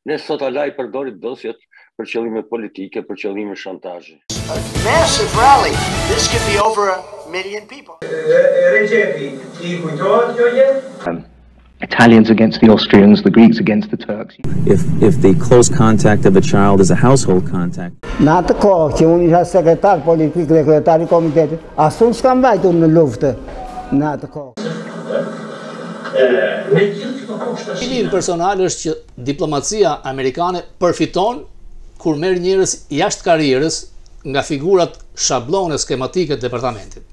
Ne sot ala I përdorit dosjet për qëllime politike, për qëllime shantazhi. A massive rally. This could be over 1 million people. Recepi, ti kujtohet kjo gjë? Italians against the Austrians, the Greeks against the Turks. If the close contact of a child is a household contact. Në atë kohë që unë isha sekretar politik dhe kryetari I komitetit, asun s'kam vajtur në luftë në atë kohë. Qëllimi personal është që diplomacia amerikane përfiton kur merr njerëz jashtë karrierës nga figurat shablone skematike të departamentit.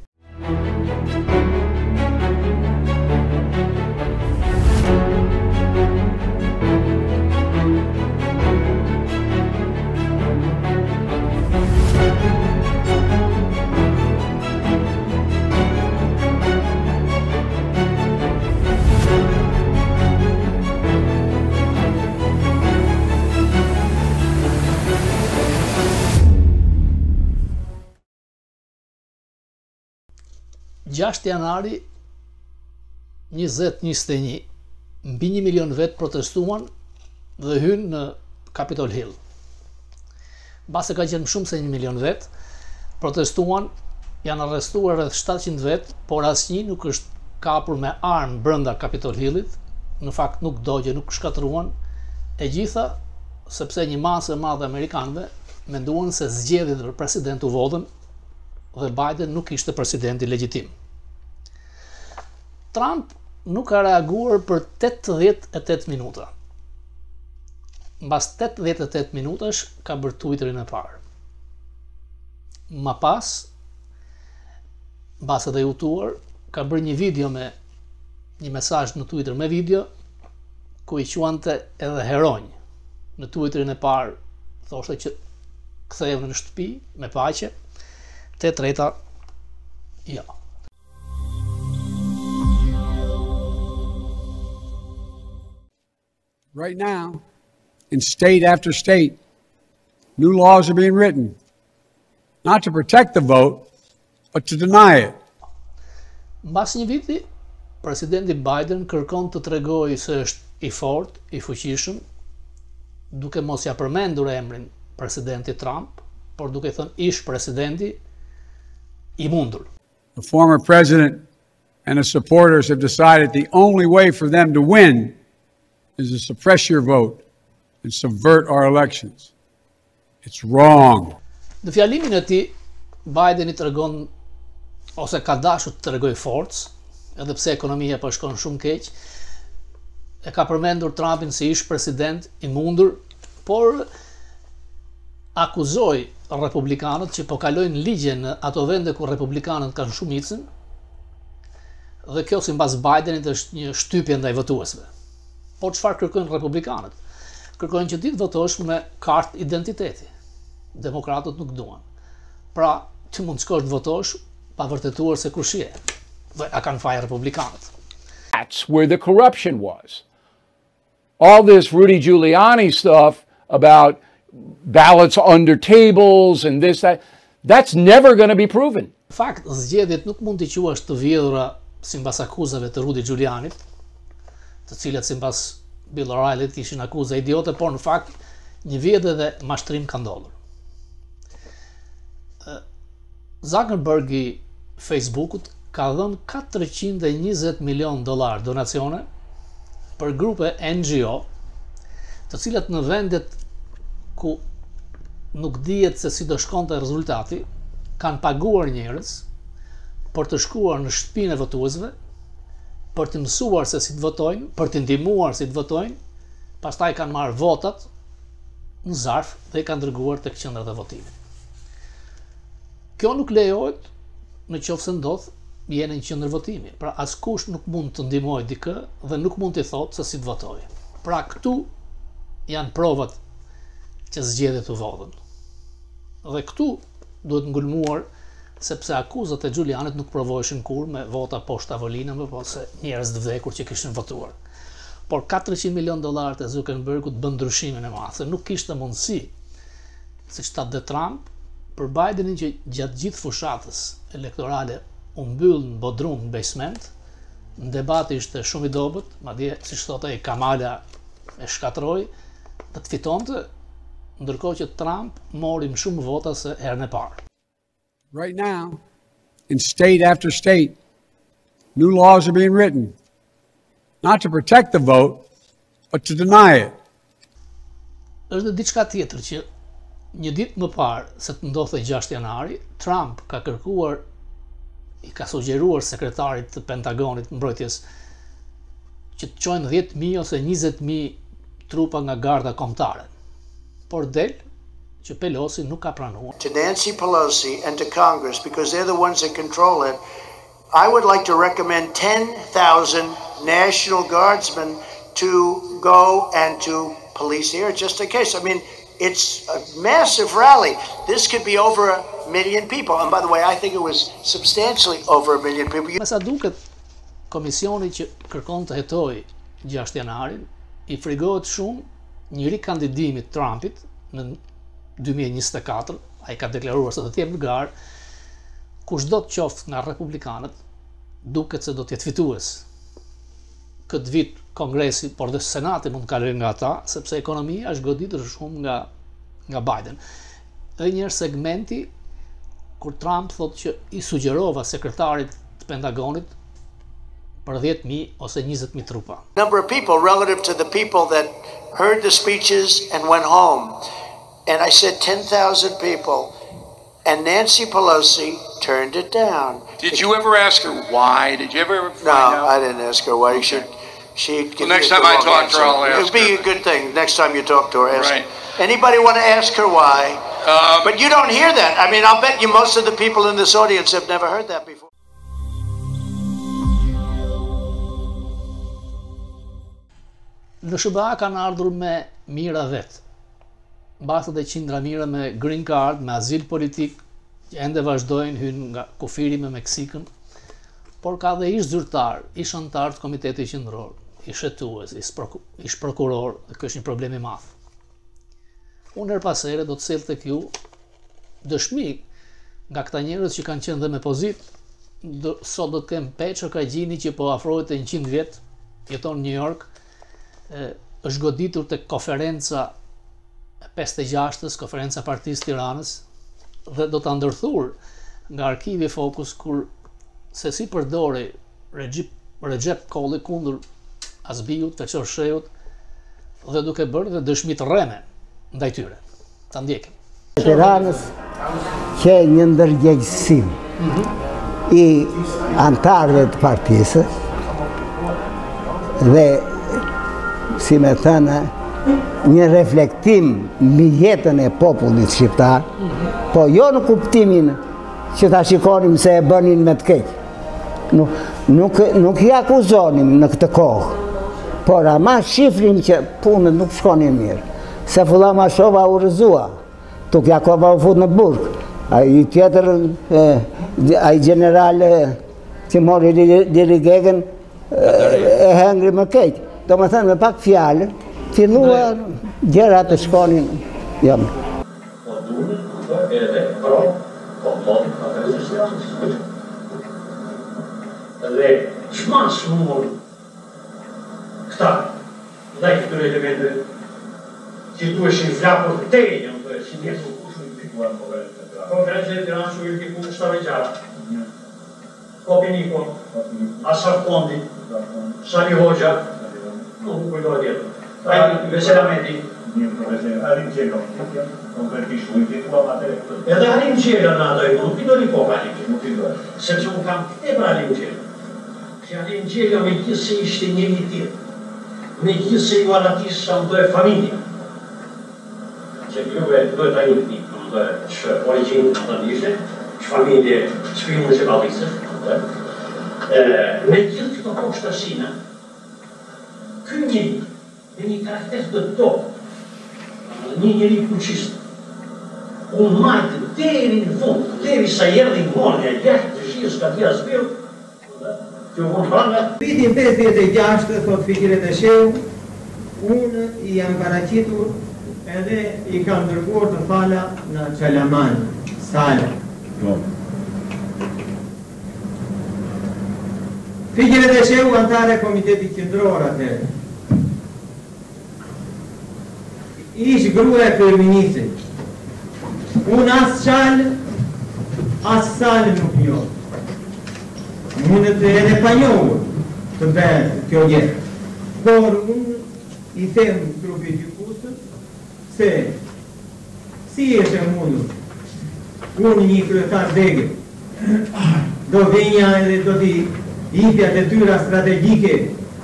Gjashtë janari 2021, mbi 1 milion vetë protestuan dhe hynë në Capitol Hill. Base ka qenë më shumë se 1 milion vetë, protestuan, janë arrestuar rreth 700 vetë, por asnjë nuk është kapur me armë brenda Capitol Hillit, në fakt nuk dogje, nuk shkatruan, e gjitha sepse një masë e madhe amerikanëve menduan se zgjedhjet për president u vodhën dhe Biden nuk ishte presidenti legjitim. Trump nuk ka reaguar për 88 minuta. Mbas 88 minutash ka bërë Twitterin e parë. Më pas, mbas edhe jutuar, ka bërë një video me një mesazh në Twitter me video ku I quante edhe heronj. Në Twitterin e parë thoshte që kthehuni në shtëpi me paqe. Te treta, ja. Right now, in state after state, new laws are being written, not to protect the vote, but to deny it. Mbas një viti, presidenti Biden kërkon të tregojë se është I fortë, I fuqishëm, duke mos ja përmendur emrin presidenti Trump, por duke thënë ish presidenti I mundur. The former president and his supporters have decided the only way for them to win is to suppress your vote and subvert our elections. It's wrong. Në fjalimin e tij, Biden I tregon ose ka dashur të tregojë forcë, edhe pse ekonomia po shkon shumë keq. E ka përmendur Trumpin si ish president I mundur, por akuzoi republikanët që po kalojnë ligje në ato vende ku republikanët kanë shumicën, dhe kjo sipas Bidenit është një shtypje ndaj votuesve. Por çfarë kërkojnë republikanët? Kërkojnë që ti të votosh me kartë identiteti. Demokratët nuk duan. Pra, ti mund të shkosh të votosh pa vërtetuar se kush je. Dhe a kanë faj republikanët. That's where the corruption was. All this Rudy Giuliani stuff about ballots under tables and this, that's never going to be proven. Në fakt, zgjedhjet nuk mund t'i quash të vjedhura sipas akuzave të Rudy Giulianit, të cilat sipas Bill O'Reillyt ishin akuza idiote, por në fakt një vjedhje dhe mashtrim ka ndodhur. Zuckerberg I Facebookut ka dhënë $420 milion donacione për grupe NGO, të cilat në vendet ku nuk dihet se si do shkonte rezultati, kanë paguar njerëz për të shkuar në shtëpinë e votuesve, për të mësuar se si të votojnë, për të ndihmuar si të votojnë, pastaj kanë marrë votat në zarf dhe I kanë dërguar tek qendrat e votimit. Kjo nuk lejohet në qoftë se ndodh jeni në qendër votimi. Pra askush nuk mund të ndihmojë dikë dhe nuk mund t'i thotë se si të votojë. Pra këtu janë provat që zgjedhjet u vodhën. Dhe këtu duhet ngulmuar sepse akuzat e Giulianit nuk provoheshin kur me vota poshtë tavolinave, po se njerëz të vdekur që kishin votuar. Por $400 milion e Zuckerbergut bën ndryshimin e madh, se nuk kishte mundësi, siç tha dhe Trump, për Bidenin që gjatë gjithë fushatës elektorale u mbyll në bodrum në basement, në debat ishte shumë I dobët, madje siç thotë ai Kamala e shkatroi, të fitonte, ndërkohë që Trump mori më shumë vota se herën e parë. Right now, in state after state, new laws are being written, not to protect the vote, but to deny it. Është dhe diçka tjetër që një ditë më parë se të ndodhte 6 janari, Trump ka kërkuar, i ka sugjeruar sekretarit të Pentagonit mbrojtjes që të çojnë 10.000 ose 20.000 trupa nga garda kombëtare. Por del që Pelosi nuk ka pranuar. To Nancy Pelosi and to Congress, because they're the ones that control it, I would like to recommend 10,000 National Guardsmen to go and to police here just in case. I mean, it's a massive rally. This could be over 1 million people. And by the way, I think it was substantially over 1 million people. Me sa duket, komisioni që kërkon të hetoj 6 janarin, i frigohet shumë një rikandidimit Trumpit në 2024, ai ka deklaruar se do të jetë në garë, kushdo të qoftë nga republikanët, duket se do të jetë fitues. Këtë vit Kongresi, por dhe Senati mund të kalojë nga ata, sepse ekonomia është goditur shumë nga Biden. Dhe një segmenti kur Trump thotë që i sugjerova sekretarit të Pentagonit për 10.000 ose 20.000 trupa. Number of people relative to the people that heard the speeches and went home. And I said 10,000 people. And Nancy Pelosi turned it down. Did you ever ask her why? Did you ever find out? No, I didn't ask her why. Okay. She'd Well, next time I talk to her, I'll ask her. It would be a good thing. Next time you talk to her, ask Right. her. Anybody want to ask her why? But you don't hear that. I mean, I'll bet you most of the people in this audience have never heard that before. Në SBA kanë ardhur me mira vetë. Mbasët e qindra mira me green card, me azil politik, që ende vazhdojnë hynë nga kufiri me Meksikën, por ka dhe ish zyrtar, ish antar të Komiteti Qendror, ish shetues, ish prokuror, dhe kjo është një problem i madh. Unë her pas here do të sjell tek ju dëshmi nga këta njerëz që kanë qenë dhe me pozitë, sot do të kem Peço Kagjini që po afrohet të 100 vjet, jeton në New York, është goditur tek konferenca 56-ës, konferenca Partisë Tiranës, dhe do të ndërthur nga arkivi Focus kur se si përdori Recep Kolli kundër Azbiut, Feqorshejut, dhe duke bërë dhe dëshmi të rreme ndaj tyre. Ta ndjekim. Tiranës që një ndërgjegjësim i antarëve të partisë dhe si me thënë një reflektim mbi jetën e popullit shqiptar, po jo në kuptimin që ta shikonim se e bënin me të keq. Nuk i akuzonim në këtë kohë, por ama shifrim që punët nuk shkonin mirë. Se Fulla Mashova u rrëzua, Tuk Jakova u fut në burg, ai tjetër, ai general që mori dirigegen e hengri më keq. Do më thënë me pak fjalë, filluar gjërat të shkonin jam. Dhe çmas numër këta dhe këtyre elementeve që duheshin flapur të tejnë, si njerëz kushin fituar konferencën e Tiranës u fiku Mustafa Gjara, Kopi Niko, Asaf Kondi, Sali Hoxha, nuk u kujtohet tjetër. Vesela Mehdi. Arim Gjelo, konkretisht u fitua matere. Edhe Arim Gjela në ato nuk i doli kohë Arim Gjela, sepse unë kam tepër Arim Gjela. Që Arim Gjela me gjithë se ishte njëri tjetër, me gjithë se ju alatisë sa më dojë familja. Që juve dojë ta një tip, më dojë që origjinë në të ishte, që familje shpijunë që balisës, me gjithë këto poshtësina, ky njëri, me një karakter të topë, një njëri fuqist, unë majtë deri në fund, deri sa jerdhi monja, jashtë të shijës ka tja zbiru, që unë pranë. Vitin 56, thot Fikiret e Shehu, unë i jam paraqitur edhe i kam dërguar të fala në Qalaman, Sala. Fikiret e Shehu antare Komitetit Qendror atëherë. ish grua e feministit. Unë as qalë, as salë nuk njohë. Mundet edhe pa njohë të bëhet kjo jetë. Por unë i them grupit gjykusës se si është e mundur unë një kryetar degë do venja edhe do t'i hipja detyra strategjike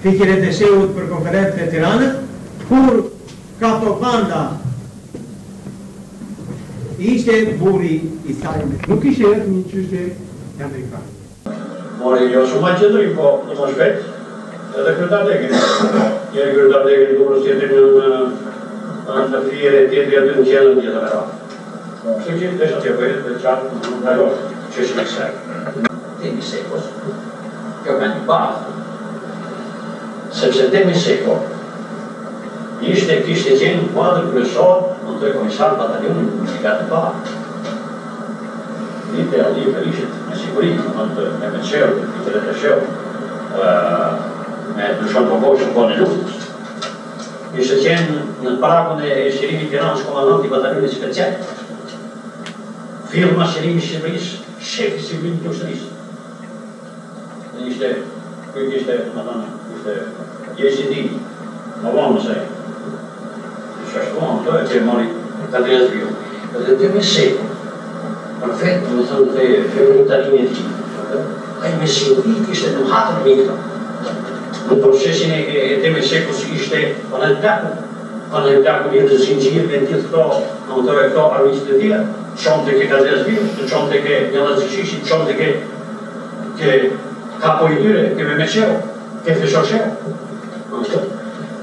Fikret e Sheut për konferencën e Tiranës, kur propaganda ishte buri i saj. Nuk ishte edhe një çështje amerikane. Mori, jo shumë ma qëtëri, po në më shpet, edhe kryetar degën. Njeri kryetar degën numërës tjetër në frire, tjetëri aty në qenën një të mëra. Kështu që desha të jepojit, dhe qatë në ajo që është me kësaj. Temi Sekos, kjo me një bazë, sepse Temi Seko kishte qenë kuadër kryesor në të komisar batalionin në Brigadën e Parë. Dite Ali Berishit me siguri, me Meqeu, Fikret e Sheut, me Dushon Poposhën po në luftës. Ishte qenë në parakun e Shqirimit Tiranës komandant i batalionit special. Fill Mashërimi Shqipërisë, shef i sigurimit të ushtërisë. Ishte Jesidini, më vonë mësej. Shashtuan, to e që mori Kadrias Biu. Edhe Temi Seko, për vetë, më thënë të feminitarin e ti, a i me siguri ishte në hatër me këta. Në procesin e Temi Sekos ishte panajtaku një të zinxhirë në tjetë këto armisë të tjera, qonë të ke Kadrias Biu, qonë të ke Njëlla Zishishi, qonë të ke kapo i tyre, ke me Meqeu, ke Feshoshev.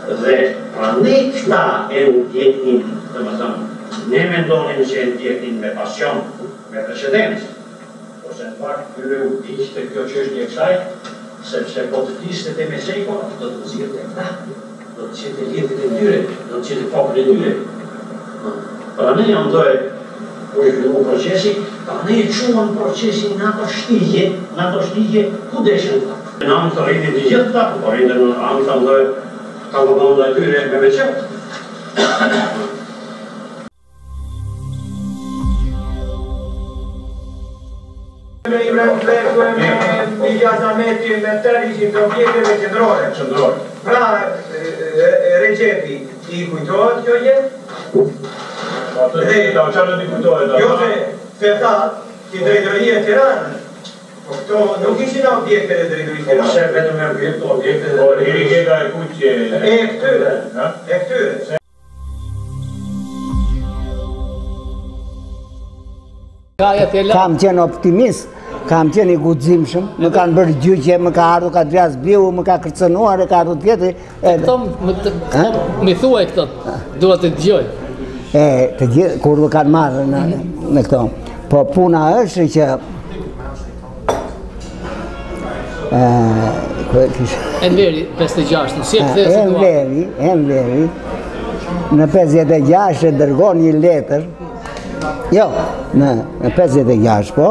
Dhe pra ne këta e në tjetin, të më thëmë, ne mendonim që e në tjetin me pasion, me precedencë, ose në fakt, këre u tishtë kjo çështje e kësaj, sepse po të tishtë të Temi Seko, do të zirë të këta, do të qëtë lidhët e tyre, do të qëtë popër e tyre. Pra ne jam dojë, ku e fillu procesi, pra ne e quën procesin në ato shtigje, ku deshen ta. Në amë të rritin të gjithë ta, po rritin në amë të ndojë, ka më bëndë e tyre me Meqeu. Me Ibrahim Fleku e me Bilja Zameti me tërë ishin të objekteve qëndrore. Pra, Recepi i kujtohet kjo jetë? Jo se tha që drejtëria e Tiranës, po këto nuk ishin objekte dhe drejtërisë Tiranës. Po se vetëm e objekte dhe dirigeta e kuqje. E këtyre. Kam qenë optimist, kam qenë i guximshëm, më kanë bërë gjyqje, më ka ardhur Kadrias Biu, më ka kërcënuar, e ka ardhur tjetri. Këto, mi thuaj këto, duhet të dëgjoj. Të gjithë, kur më kanë marrë në këto. Po puna është që Enveri, 56, në si e këthe situatë. Enveri, në 56 e dërgon një letër, jo, në 56 po,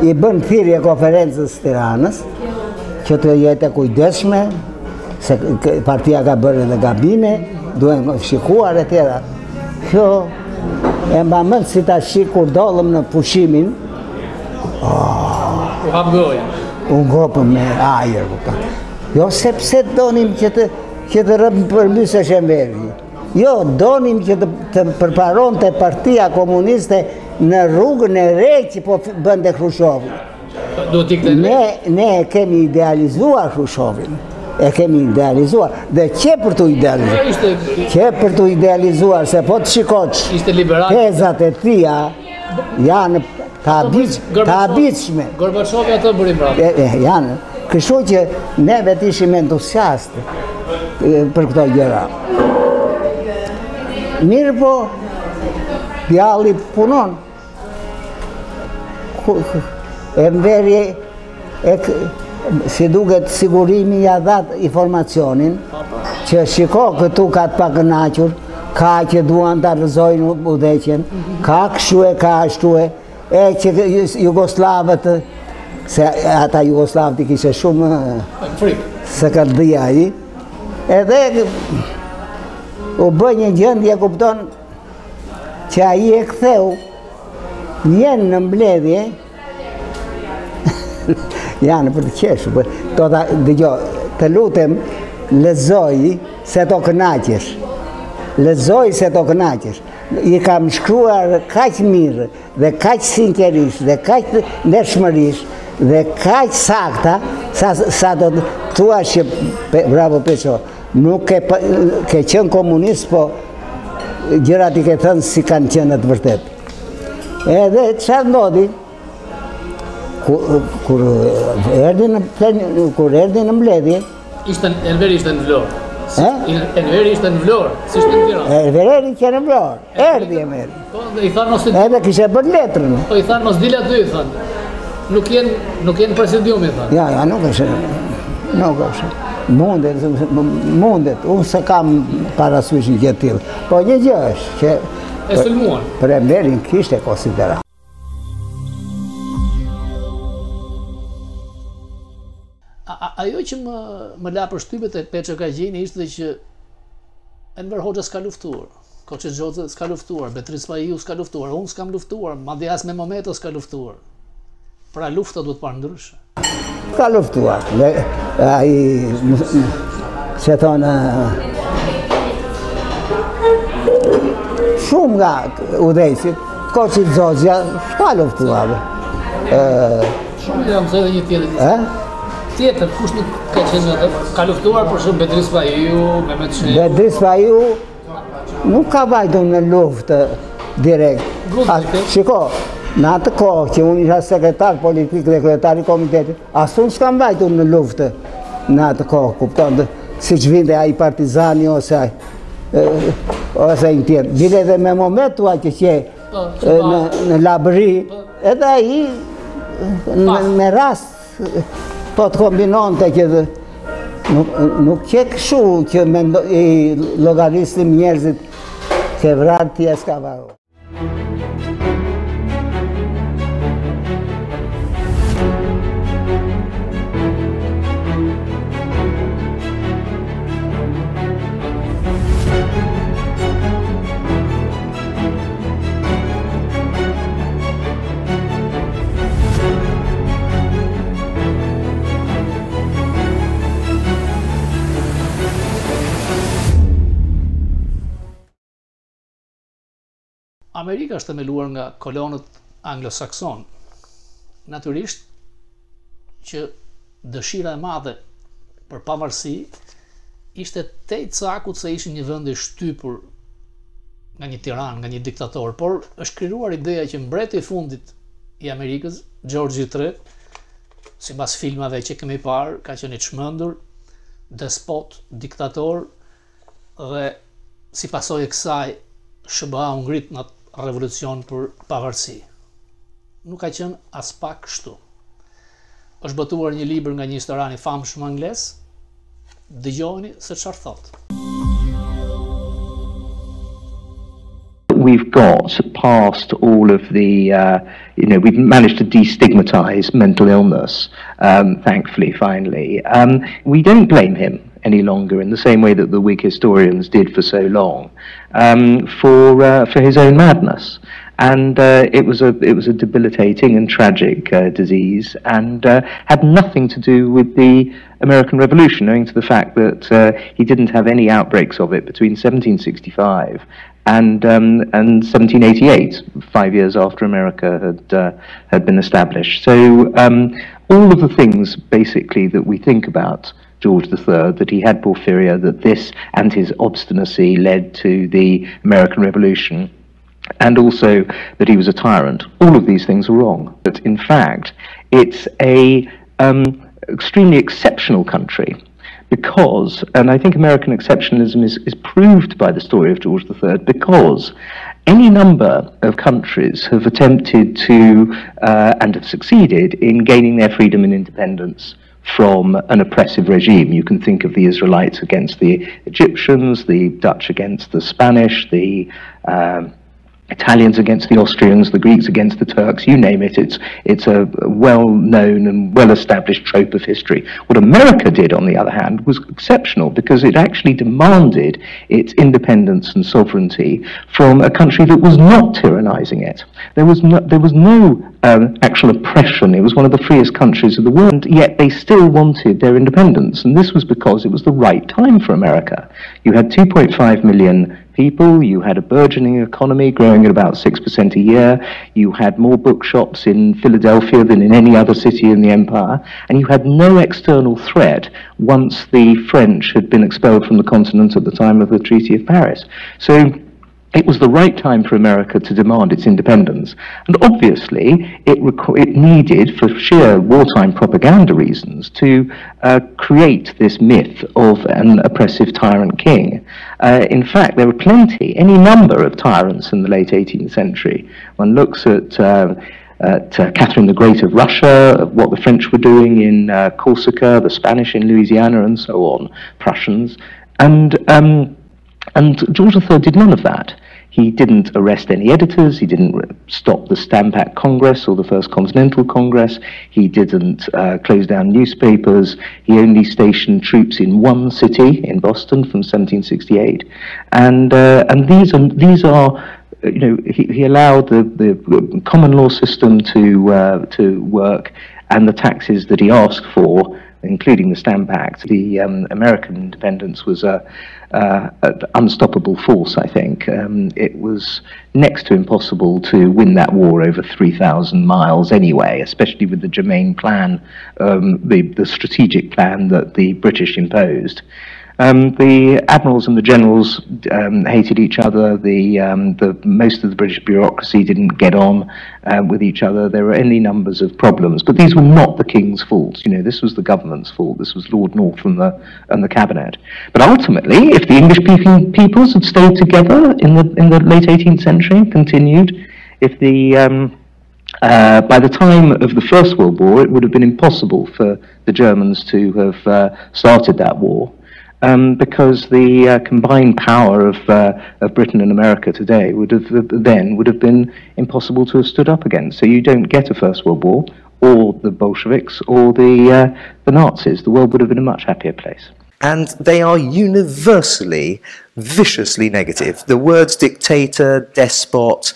i bën thirrje konferencës Tiranës, që të jetë e kujdesshme, se partia ka bërë edhe gabime, duhen shikuar e tjera. Kjo e mba mend si ta shik kur dollëm në pushimin, u ngopëm me ajër. Jo sepse donim që të përmbysesh Enveri. Jo, donim që të përparonte partia komuniste në rrugën e re që po bënde Khrushchevi. Ne kemi idealizuar Khrushchevin. E kemi idealizuar. Dhe që për të idealizuar? Që për të idealizuar, se po të shikosh tezat e tia janë të habitshme. Gorbaçovi ato bëri bravo. Janë. Kështu që neve të ishim entusiastë për këto gjëra. Mirë po, djalli punon. Enveri, si duket sigurimi ja dhat informacionin, që shiko këtu ka të pakënaqur, ka që duan të rëzojnë udhëheqjen, ka kështu e ka ashtu e që Jugoslavët, se ata Jugoslavët i kishe shumë se ka dhja i, edhe u bë një gjendje, kupton, që ai e ktheu vjen në mbledhje janë për të qeshur, të lutem, lexoj se to kënaqesh. Lexoj se to kënaqesh. I kam shkruar kaq mirë dhe kaq sinqerisht dhe kaq ndershmërisht dhe kaq sakta sa do të thuash që bravo Peço, nuk ke qenë komunist, po gjërat i ke thënë si kanë qenë të vërtet. Edhe çfarë ndodhi? Kur erdhi në mbledhje, Enveri ishte në Vlorë. Enveri ishte në Vlorë, si ishte në Tiranë. Enveri që në Vlorë, erdhi Enveri. I thanë mos... Edhe kishe bërë letrën. Po i thanë mos dile aty, i thanë. Nuk jenë presidium, i thanë. Ja, nuk është. Nuk është. Mundet. Unë se kam parasysh një gjë tillë. Po një gjë është që... E sulmuan. Për Enverin kishte konsiderat. Ajo që më la për shtypet e Peço Kaqini ishte që Enver Hoxha s'ka luftuar, Koçi Xhoxha s'ka luftuar, Beatrice Paiu s'ka luftuar, unë s'kam luftuar, madje as me Mometo s'ka luftuar. Pra lufta duhet parë ndryshe. Ka luftuar. Ai se thonë shumë nga udhëheqësit, Koçi Xhoxha s'ka luftuar. Shumë jam thënë një tjetër. Tjetër, kush nuk ka qenë atë, ka luftuar për shumë Beatrice Paiu, Mehmet Shehu. Beatrice Paiu nuk ka vajtur në luftë direkt. Shiko, në atë kohë që unë isha sekretar politik dhe kryetar i komitetit, as unë s'kam vajtur në luftë në atë kohë, kupton, siç vinte ai partizani ose një tjetër. Vinte edhe me Momentua që në Labëri, edhe ai në rast po të kombinonte që nuk që këshu që i logaristim njerëzit që vrarë t'i s'ka varu. Amerika është themeluar nga kolonët anglosakson. Natyrisht që dëshira e madhe për pavarësi ishte te i cakut se ishin një vend i shtypur nga një tiran, nga një diktator, por është krijuar ideja që mbreti i fundit i Amerikës, George III, sipas filmave që kemi parë, ka qenë i çmendur, despot, diktator, dhe si pasojë e kësaj SBA u ngrit në revolucion për pavarësi. Nuk ka qenë as pak kështu. Është botuar një libër nga një historian i famshëm anglez. Dëgjoni se çfarë thotë. We've got past all of the, we've managed to destigmatize mental illness, thankfully, finally. We don't blame him any longer in the same way that the Whig historians did for so long, for his own madness. And it was a debilitating and tragic disease, and had nothing to do with the American Revolution, owing to the fact that he didn't have any outbreaks of it between 1765 and 1788, 5 years after America had been established. So all of the things basically that we think about George III, that he had porphyria, that this and his obstinacy led to the American Revolution, and also that he was a tyrant, all of these things are wrong. But in fact, it's a extremely exceptional country, because, and I think American exceptionalism is proved by the story of George III, because any number of countries have attempted to, and have succeeded in gaining their freedom and independence from an oppressive regime. You can think of the Israelites against the Egyptians, the Dutch against the Spanish, the Italians against the Austrians, the Greeks against the Turks, you name it. It's a well-known and well-established trope of history. What America did, on the other hand, was exceptional because it actually demanded its independence and sovereignty from a country that was not tyrannizing it. There was no actual oppression. It was one of the freest countries of the world, and yet they still wanted their independence. And this was because it was the right time for America. You had 2.5 million people, you had a burgeoning economy growing at about 6% a year, you had more bookshops in Philadelphia than in any other city in the empire, and you had no external threat once the French had been expelled from the continent at the time of the Treaty of Paris. So it was the right time for America to demand its independence. And obviously, it needed, for sheer wartime propaganda reasons, to create this myth of an oppressive tyrant king. In fact, there were any number of tyrants in the late 18th century. One looks at Catherine the Great of Russia, what the French were doing in Corsica, the Spanish in Louisiana, and so on, Prussians. And George III did none of that. He didn't arrest any editors, he didn't stop the Stamp Act Congress or the First Continental Congress, he didn't close down newspapers, he only stationed troops in one city, in Boston, from 1768. And these are you know, he allowed the common law system to work, and the taxes that he asked for, including the Stamp Act. The American independence was an unstoppable force, I think. It was next to impossible to win that war over 3,000 miles anyway, especially with the Germain Plan, the strategic plan that the British imposed. The admirals and the generals hated each other. Most of the British bureaucracy didn't get on with each other. There were any numbers of problems, but these were not the king's fault. You know, this was the government's fault. This was Lord North and the cabinet. But ultimately, if the English-speaking peoples had stayed together in the late 18th century, continued, if by the time of the First World War, it would have been impossible for the Germans to have started that war. Because the combined power of Britain and America today would have been impossible to have stood up against. So you don't get a First World War, or the Bolsheviks, or the Nazis. The world would have been a much happier place. And they are universally, viciously negative. The words dictator, despot,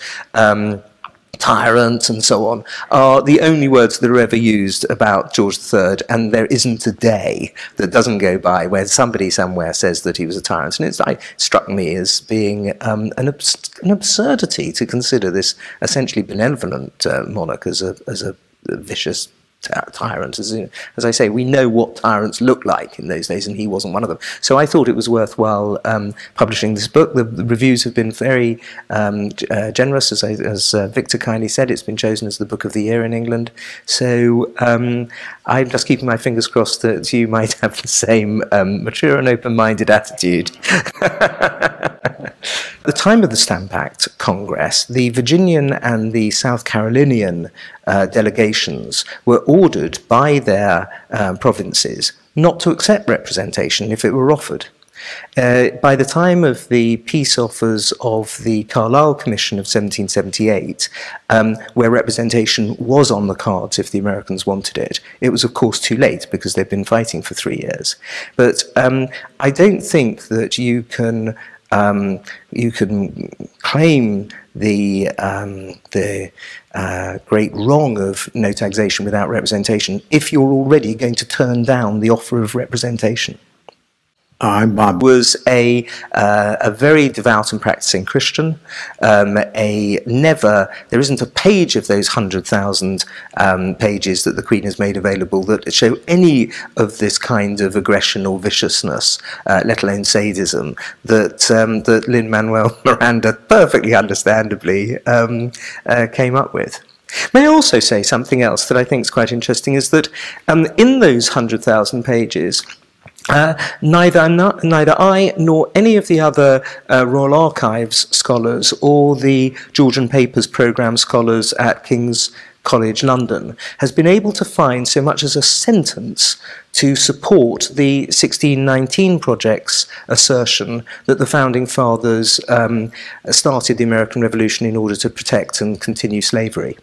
tyrant, and so on, are the only words that are ever used about George III, and there isn't a day that doesn't go by where somebody somewhere says that he was a tyrant. And it struck me as being an absurdity to consider this essentially benevolent monarch as a vicious tyrant. As I say, we know what tyrants look like in those days, and he wasn't one of them. So I thought it was worthwhile publishing this book. The reviews have been very generous, as Victor kindly said. It's been chosen as the book of the year in England. So I'm just keeping my fingers crossed that you might have the same mature and open-minded attitude. At the time of the Stamp Act Congress, the Virginian and the South Carolinian delegations were ordered by their provinces not to accept representation if it were offered. By the time of the peace offers of the Carlisle Commission of 1778, where representation was on the cards if the Americans wanted it, it was of course too late because they'd been fighting for 3 years. But I don't think that you can claim the great wrong of no taxation without representation if you're already going to turn down the offer of representation. I'm Bob. Was a very devout and practicing Christian. There isn't a page of those 100,000 pages that the Queen has made available that show any of this kind of aggression or viciousness, let alone sadism, that Lin-Manuel Miranda perfectly understandably came up with. May I also say something else that I think is quite interesting, is that in those 100,000 pages, neither I nor any of the other Royal Archives scholars or the Georgian Papers Programme scholars at King's College London, has been able to find so much as a sentence to support the 1619 Project's assertion that the Founding Fathers started the American Revolution in order to protect and continue slavery.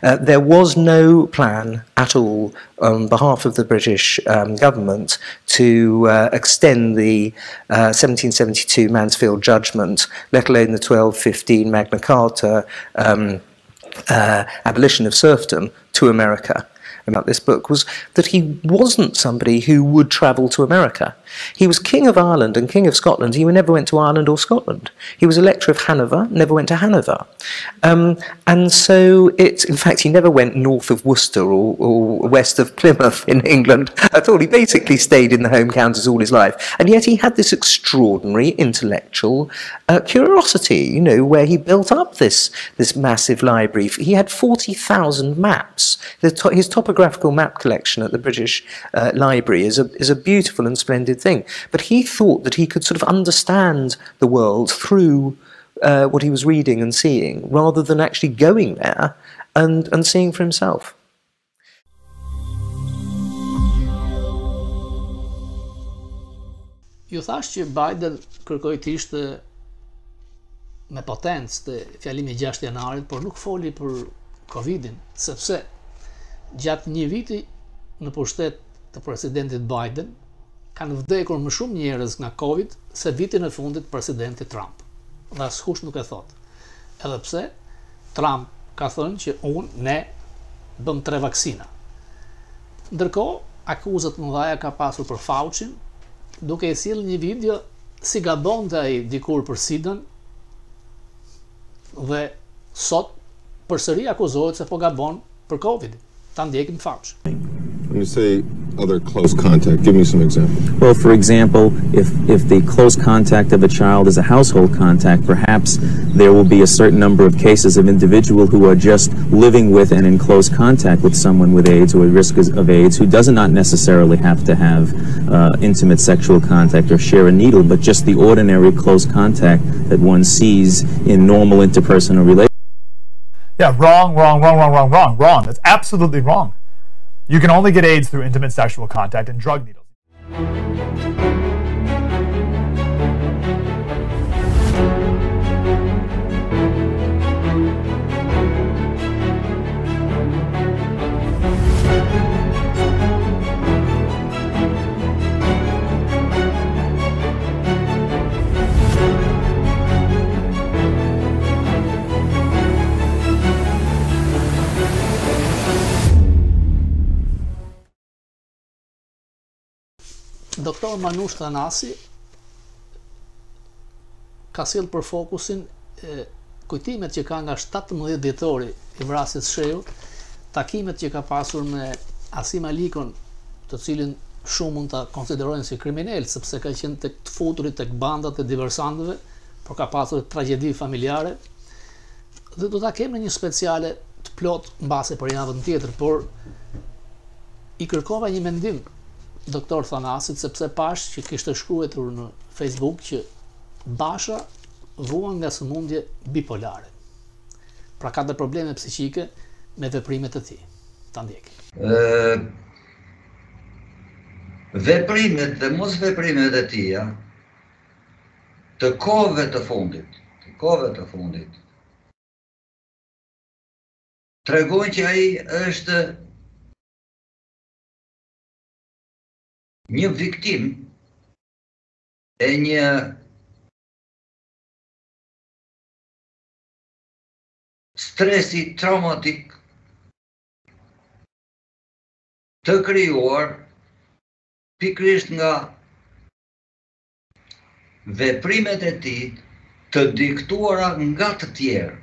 There was no plan at all on behalf of the British government to extend the 1772 Mansfield Judgment, let alone the 1215 Magna Carta abolition of serfdom, to America. About this book was that he wasn't somebody who would travel to America. He was King of Ireland and King of Scotland. He never went to Ireland or Scotland. He was Elector of Hanover, never went to Hanover. And so, in fact, he never went north of Worcester or west of Plymouth in England at all. He basically stayed in the home counties all his life. And yet he had this extraordinary intellectual curiosity, you know, where he built up this massive library. He had 40,000 maps. His topographical map collection at the British Library is a beautiful and splendid thing. But he thought that he could sort of understand the world through what he was reading and seeing, rather than actually going there and seeing for himself. Ju thash që Biden kërkoi të ishte me potencë të fjalimi 6 janarit, por nuk foli për Covidin, sepse gjatë një viti në pushtet të presidentit Biden kanë vdekur më shumë njerëz nga Covid se vitin e fundit presidenti Trump. Dhe askush nuk e thot. Edhe pse Trump ka thënë që ne bëm 3 vaksina. Ndërkohë, akuzat mëdha ka pasur për Fauci, duke e sjellë një video si gabonte ai dikur për SIDA-n, dhe sot përsëri akuzohet se po gabon për Covid. Ta ndjekim Fauci. When you say other close contact, give me some examples. Well, for example, if the close contact of a child is a household contact, perhaps there will be a certain number of cases of individual who are just living with and in close contact with someone with AIDS or at risk of AIDS, who does not necessarily have to have intimate sexual contact or share a needle, but just the ordinary close contact that one sees in normal interpersonal relationships. Yeah, wrong. That's absolutely wrong. You can only get AIDS through intimate sexual contact and drug needles. Doktor Manush Thanasi ka sjell për fokusin kujtimet që ka nga 17 dhjetori i vrasjes së Shehut, takimet që ka pasur me Asim Alikon, të cilin shumë mund ta konsiderojnë si kriminal sepse ka qenë tek të futurit tek bandat e diversantëve, por ka pasur tragjedi familjare. Dhe do ta kemë një speciale të plot mbase për javën tjetër, por i kërkova një mendim doktor Thanasit, sepse pash që kishte shkruar në Facebook që Basha vuan nga sëmundje bipolare. Pra ka dhe probleme psiqike me veprimet e tij. Ta ndjekim. Veprimet dhe mos veprimet e tija të kohëve të fundit, tregojnë që ai është një viktim e një stresi traumatik të krijuar pikërisht nga veprimet e tij të diktuara nga të tjerë.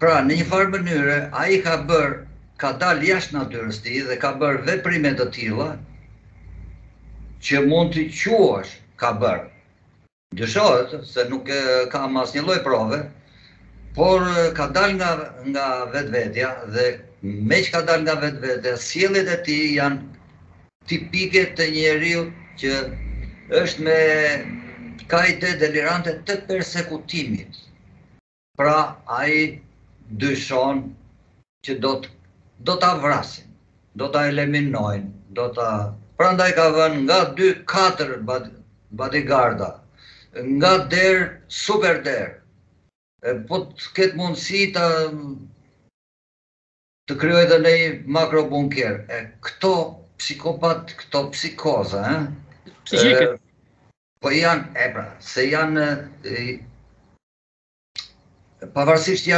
Pra, në një farë mënyre, ai ka dalë jashtë natyrës tij dhe ka bërë veprime të tilla që mund të quash ka bërë. Dyshohet se nuk kam asnjë lloj prove, por ka dalë nga vetvetja dhe me që ka dalë nga vetvetja, sjelljet e tij janë tipike të njeriu që është me kajte delirante të persekutimit. Pra, ai dyshon që do të do ta vrasin, do ta eliminojnë, prandaj ka vënë nga 2-4 bodyguarda, nga derë, super derë. Po të ketë mundësi të kryoj dhe në i makrobunker. Këto psikopat, këto psikoza, Psiqike. po janë, se janë, pavarësisht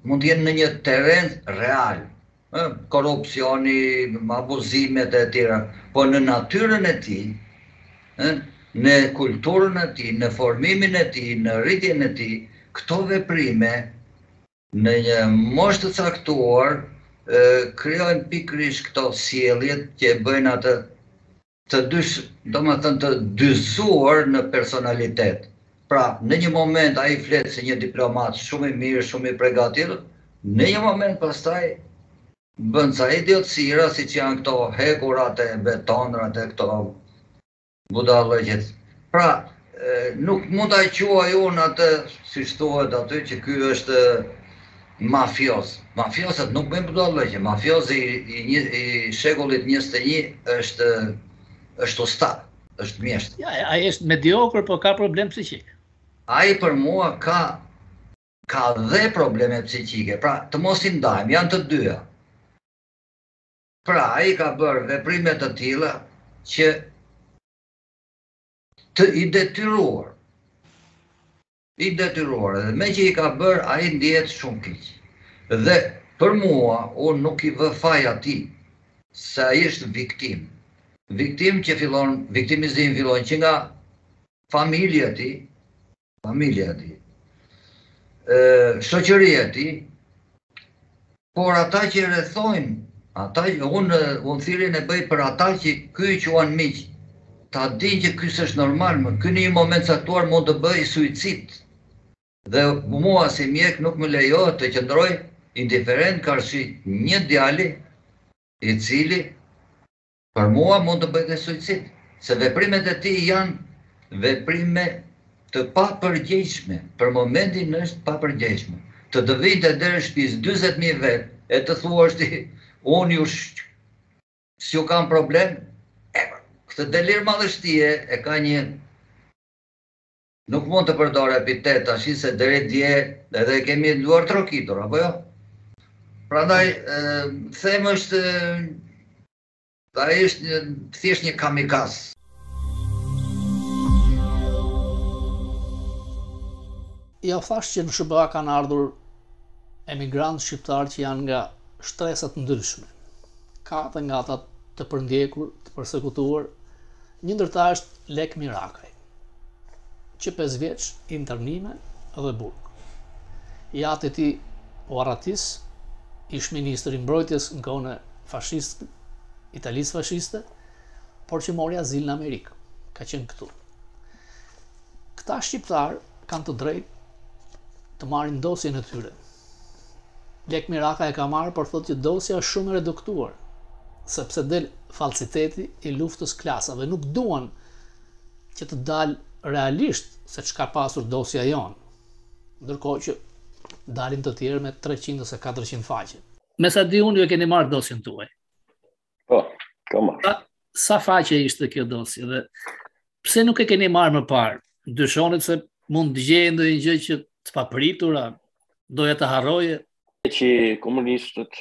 mund të jenë në një teren real, korupcioni, abuzimet e tjera, po në natyrën e tij, në kulturën e tij, në formimin e tij, në rritjen e tij, këto veprime në një moshë të caktuar krijojnë pikërisht këto sjelljet që e bëjnë atë të dyzuar në personalitet. Pra, në një moment ai flet si një diplomat shumë i mirë, shumë i përgatitur, në një moment pastaj bën ca idiotësira, siç janë këto hekurat e betonrat e këto budallëqet. Pra, nuk mund ta quaj unë atë, siç thuhet aty, që ky është mafioz. Mafiozët nuk bëjnë budallëqe. Mafiozi i shekullit 21 është ustad, është mjesht. Ja, ai është mediokër, po ka problem psiqik. Ai për mua ka dhe probleme psiqike. Pra, të mos i ndajmë, janë të dyja. Pra, ai ka bërë veprime të tilla që të i detyruar, dhe me që i ka bërë, ai ndihet shumë keq. Dhe për mua, unë nuk i vë faj atij, se ai është viktim. Viktimizimi fillon që nga familja e tij, shoqëria e tij, por ata që rrethojnë, unë thirrjen e bëj për ata që ky i quan miq, ta dinë që ky s'është normal, ky në një moment caktuar mund të bëjë suicid. Dhe mua si mjek nuk më lejohet të qëndroj indiferent karshi një djali i cili për mua mund të bëjë suicid, se veprimet e tij janë veprime të papërgjegjshme, për momentin është papërgjegjshme. Të vinte deri në shtëpi 40.000 vet e të thuash ti, unë s'ju kam problem. Këtë delir madhështie e ka një, nuk mund të përdor epitet tash se deri dje edhe kemi luar trokitur, apo jo? Prandaj them ai është thjesht një kamikaz. Ja thash që në SBA kanë ardhur emigrantë shqiptarë që janë nga shtresat ndryshme. Ka dhe nga ata të përndjekur, të përsekutuar. Një ndërta është Lek Mirakaj, që 5 vjeç internime dhe burg. I ati ti o Aratis, ish ministri mbrojtjes në kohën e Italisë fashiste, por që mori azil në Amerikë, ka qenë këtu. Këta shqiptarë kanë të drejtë të marrin dosjen e tyre. Lek Mirakaj e ka marrë, por thotë që dosja është shumë e reduktuar, sepse del falsiteti i luftës klasave, nuk duan që të dalë realisht se çka pasur dosja jonë, ndërkohë që dalin të tjerë me 300 ose 400 faqe. Me sa di unë ju e keni marrë dosjen tuaj. Po, ka marrë. Sa faqe ishte kjo dosje dhe pse nuk e keni marrë më parë? Dyshonit se mund të gjejë ndonjë gjë që të papritura, doja të harroje? Që komunistët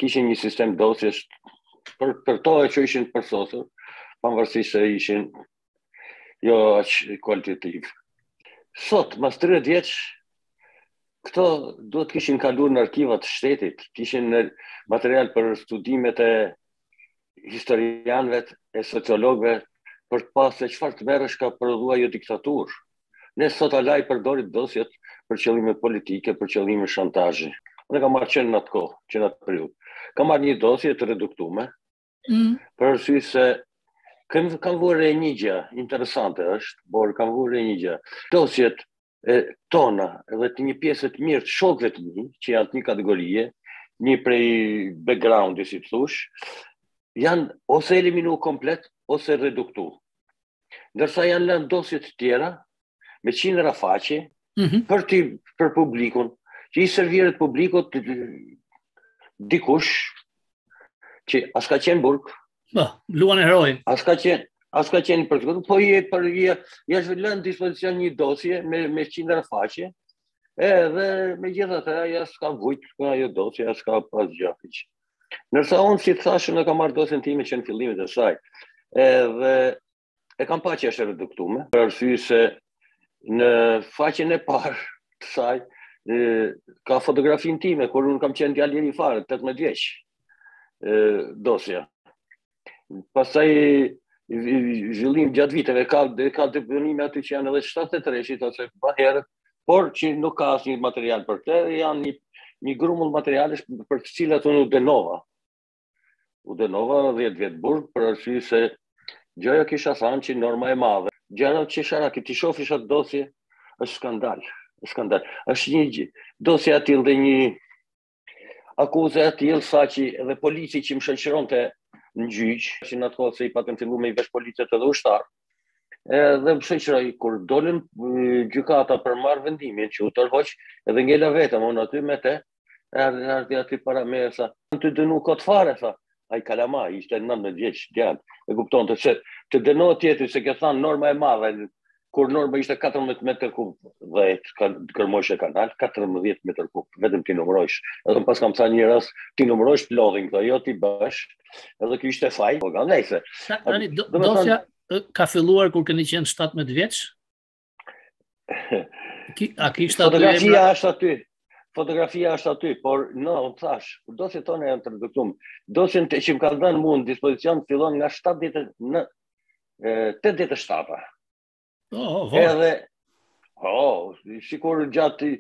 kishin një sistem dosjesh për to e që ishin përsosur, pavarësisht se ishin jo aq kualitativ. Sot, mas 30 vjeç, këto duhet kishin kaluar në arkivat të shtetit, kishin material për studimet e historianëve, e sociologëve, për të pasur se çfarë të merresh ka prodhuar jo diktaturë. Ne sot alaj përdorit dosjet për qëllime politike, për qëllime shantazhi. Unë kam marrë qenë në atë kohë, që në atë periudhë. Kam marrë një dosje të reduktuar, për arsye se kam vënë një gjë interesante është, por kam vënë një gjë. Dosjet tona, edhe të një pjesë të mirë të shokëve të mi, që janë të një kategorie, një prej backgroundi, si të thush, janë ose eliminu komplet, ose reduktu. Ndërsa janë lënë dosjet të tjera, me 100 faqe, për publikun, që i serviret publikut dikush që as ka qenë burg, luan e heroi. As ka qenë për po ja zhvillon dispozicion një dosje me qindra faqe, edhe megjithatë ajo s'ka vujt nga ajo dosje, s'ka pas gjë. Nërsa unë, si thashë, në kam marrë dosjen time që në fillimit e saj, edhe e kam pa që është reduktume, për arsye se në faqen e parë të saj, ka fotografin time, kur unë kam qenë djalë i fare, 18 vjeç, dosja. Pastaj zhvillim gjatë viteve, ka depënime aty që janë edhe 73 ose baherët, por që nuk ka asnjë material për të, janë një grumull materialesh për të cilat unë u dënova. U dënova 10 vjet burg për arsye se gjëja kisha thënë që norma e madhe. Gjëra që shara që ti shofish atë dosje është skandal. Është një dosje aty dhe një akuzë aty sa që edhe polici që më shoqëronte në gjyq, që në atë kohë se i patëm fillu me i vesh policët edhe ushtar. Dhe më shoqëroi kur dolën gjykata për marrë vendimin që u tërhoq, edhe ngela vetëm unë aty me te, erdhi aty para me sa, të dënu kot fare, tha. Ai kalama, ishte 19 vjeç djalë. E kuptonte se të dënohet tjetri se ke thënë norma e madhe, kur norma ishte 14 metër kub, 10 kërmoshe kanal, 14 metër kub, vetëm ti numërojsh. Edhe pas kam thënë një rast, ti numërojsh plodhin këto, jo ti bësh. Edhe ky ishte faj, po kam nejse. Dosja ka filluar kur keni qenë 17 vjeç? A kishte Fotografia është aty, por unë thash, dosjet tona janë të reduktuar. Dosjen që më ka dhënë mua në dispozicion fillon nga 87. Edhe, sikur gjatë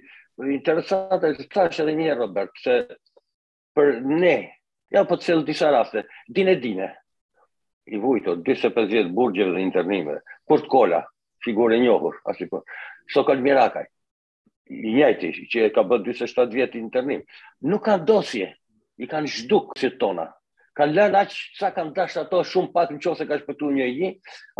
interesante, thash edhe një Robert, se për ne, ja po të cilë disa raste, dine, i vujto, 25 burgjeve dhe internime, Kurt Kola, figure njohur, Sokol Mirakaj, i njëjti, që ka bërë 27 vjetë internim, nuk ka dosje, i kanë zhduk si tona. Kanë lënë aq sa kanë dash ato shumë pak nëse ka shpëtuar një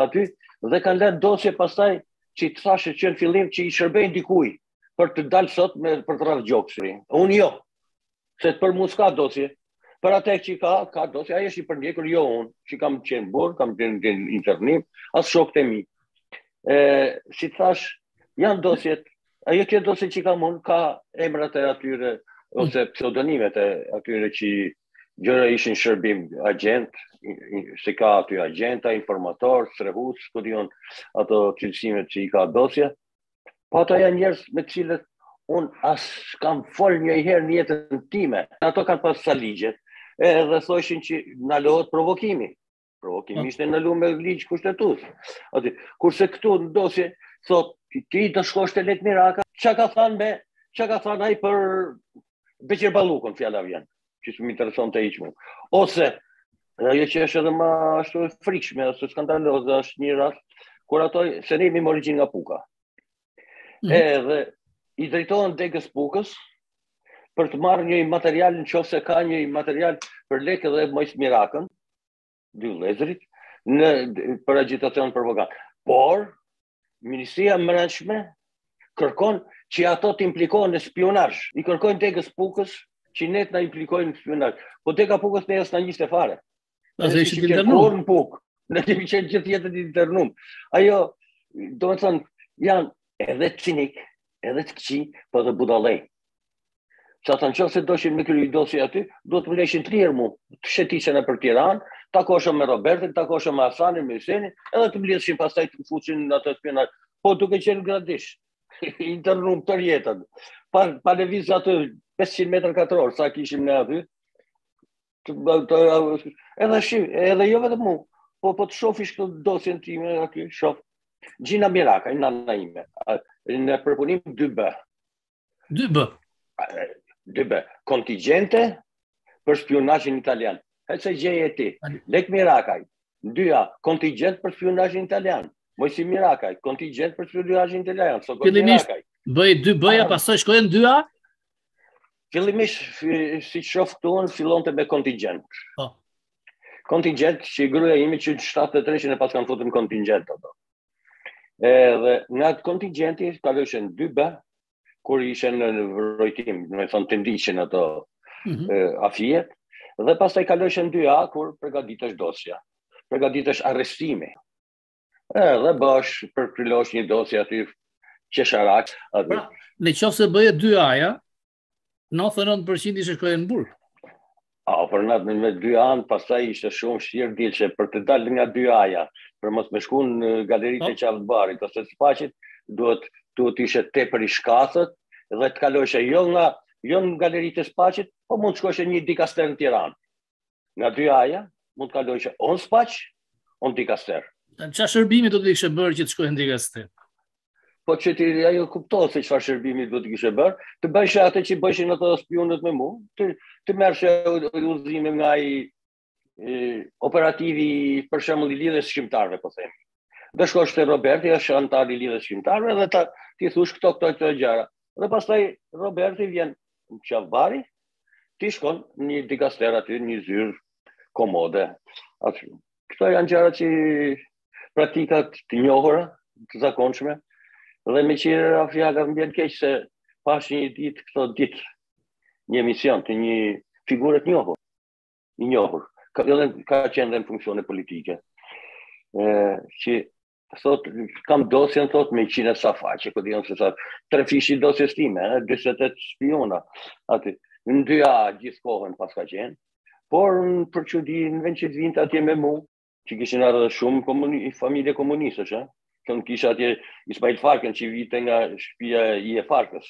aty dhe kanë lënë dosje pastaj që të thashë që në fillim që i shërbejnë dikuj për të dalë sot për të rrafë gjoksri. Unë jo, se për mu s'ka dosje. Për atë që ka dosje, ajo është i përndjekur, jo unë, që kam qenë burg, kam qenë internim, as shokët e mi. Si thash, janë dosjet. Ajo që dosje që kam unë, ka emrat e atyre, ose pseudonimet e atyre që gjëra ishin shërbim agent, se ka aty agenta, informator, strehus, studion ato cilësimet që i ka dosja. Po ato janë njerëz me cilët unë as kam fol një herë në jetën time. Ato kanë pas sa ligjet, edhe thoshin që na lejohet provokimi. Provokimi ishte ndaluar me ligj kushtetues. Aty, kurse këtu në dosje thot ti do shkosh te Lek Miraka, çka ka thënë ai për Beqir Ballukun, fjala vjen, që më intereson të hiq mua. Ose ajo që është edhe më ashtu e frikshme ose skandaloze është një rast kur ato senimi me origjinë nga Puka. Edhe i drejtohen degës Pukës për të marrë një material nëse ka një material për Lek dhe Mojs Mirakën, dy vëllezërit, për agitacion provokant. Por Ministria e Brendshme kërkon që ato të implikohen në spionazh. I kërkojnë degës Pukës që ne të na implikojnë në spionazh. Po dega Pukës ne s'na njiste fare. Pasi ishte internum. Ne kemi qenë gjithë jetën internum. Ajo, do të thonë, janë edhe cinik, edhe të këqij, po dhe budallej. Sa të nëse doshin me kryi dosje aty, do të më leshin të lirë mu, të shetishen e për Tiranë, takoshëm me Robertin, takoshëm me Hasanin, me Hysenin, edhe të mbledhshin pastaj të fusin në atë spionazh. Po duke qenë gradisht, internum tër jetën. Pa lëviz atë 500 metër katror, sa kishim ne aty. Edhe jo vetëm mu, po të shofish këtë dosjen time aty, shof. Gjina Mirakaj, nana ime, në përpunim 2B. 2B, kontingente për spionazhin italian. Hecë gjeje ti. Lek Mirakaj, 2A, kontingent për spionazhin italian. Mojsi Mirakaj, kontingent për spionazhin italian. Fillimisht bëj 2B-ja, pastaj shkojnë 2A? Fillimisht, si shoh këtu, fillonte me kontingent. Kontingent që gruaja ime që 73 e pas kanë futur në kontingent ato. Edhe nga kontingenti kalojshin 2B, kur ishen në vrojtim, do të thonë të ndiqen ato afijet, dhe pastaj kalojsh në 2A kur përgatitesh dosja. Përgatitesh arrestimi. Dhe bësh përkryllosh një dosje aty qesharak. Pra, në qoftë se bëje 2A-ja, 99% ishte shkojnë në burg. Për natë me 2A, pastaj ishte shumë shqirë dilëshe për të dalë nga 2A-ja, për mos me shku në galeritë e Qavëtbarit, ose të Spaqit, duhet ishe tepër i shkathët, dhe të kalojshe jo në galeritë e Spaqit, po mund të shkojshe një dikaster në Tiranë. Nga 2A-ja, mund të kalojshe o në Spaq, o në dikaster. Qa shërbimi do të kishe bërë që të shkojnë në dikaster? Po që ti ajo kuptohet se çfarë shërbimi do të kishe bërë, të bëjshë atë që bëjshin ato spionët me mu, të merrshe udhëzime nga operativi për shembull i lidhjes shqiptarëve, po themi. Dhe shkosh te Roberti, është antar i lidhjes shqiptarëve dhe ti thush këto gjëra. Dhe pastaj Roberti vjen në Qavbari, ti shkon në një dikaster aty, një zyrë komode. Këto janë gjëra që praktikat të njohura, të zakonshme. Dhe me qire Rafjaka më bjen keq se pash një ditë, një emision të një figurët njohur, i njohur, ka qenë dhe në funksione politike, që thot, kam dosjen, thot, me 100 sa faqe, këtë janë se sa, 3 fishi dosjes time, 28 spiona, aty, në 2A gjithë kohën pas ka qenë, por në përqudi në vend që të vinte atje me mu, që kishin ardhur shumë familje komunistësh, që në kisha atje Ismail Farkën që vite nga shtëpia i Farkës.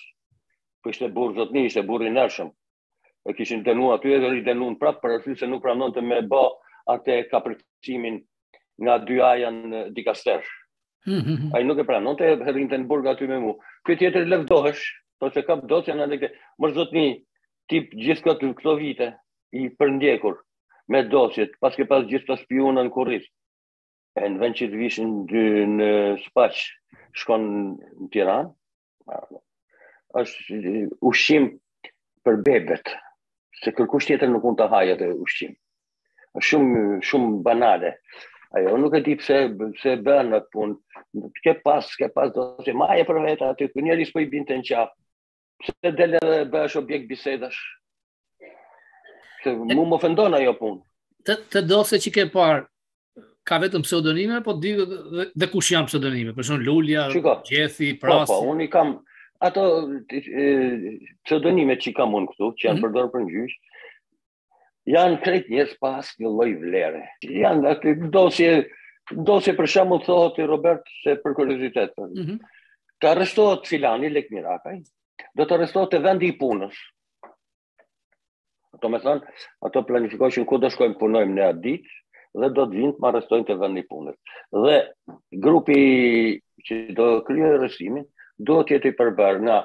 Po ishte burr zotni, ishte burr i ndershëm. E kishin dënuar aty edhe ridenuar prapë për arsye se nuk pranonte me bë atë kapërcimin nga 2A-ja në dikaster. Ai nuk e pranonte, rrinte në burg aty me mu. Ky tjetër lëvdohesh, ose kap dosjen atë. Mos zotni, tip gjithë këto vite i përndjekur me dosjet, pas gjithë të spionën kurrit. E në vend që të vishin në Spaq, shkon në Tiranë, është ushqim për bebet, se kërkush tjetër nuk mund të hajë atë ushqim. Është shumë banale. Ajo nuk e di pse bën atë punë. Ke pas dosje, maje për vetë aty, kër njeris po i binte në qafë. Pse del edhe bësh objekt bisedash. Se mu më ofendon ajo punë. Të dosje që ke parë, ka vetëm pseudonime, po di dhe kush janë pseudonime, për shumë Lulja, Gjethi, Prasi. Po, unë i kam ato pseudonime që i kam unë këtu, që janë përdorur për gjyq, janë krejt njerëz pas një lloj vlere. Janë aty dosje për shembull thotë Robert se për kuriozitet. Të arrestohet filani Lek Mirakaj, do të arrestohet te vendi i punës. Ato me thënë, ato planifikojnë ku do shkojmë punojmë në atë ditë, dhe do të vinë të më arrestojnë të vendi punës. Dhe grupi që do kryej arrestimin, do të jetë i përbërë nga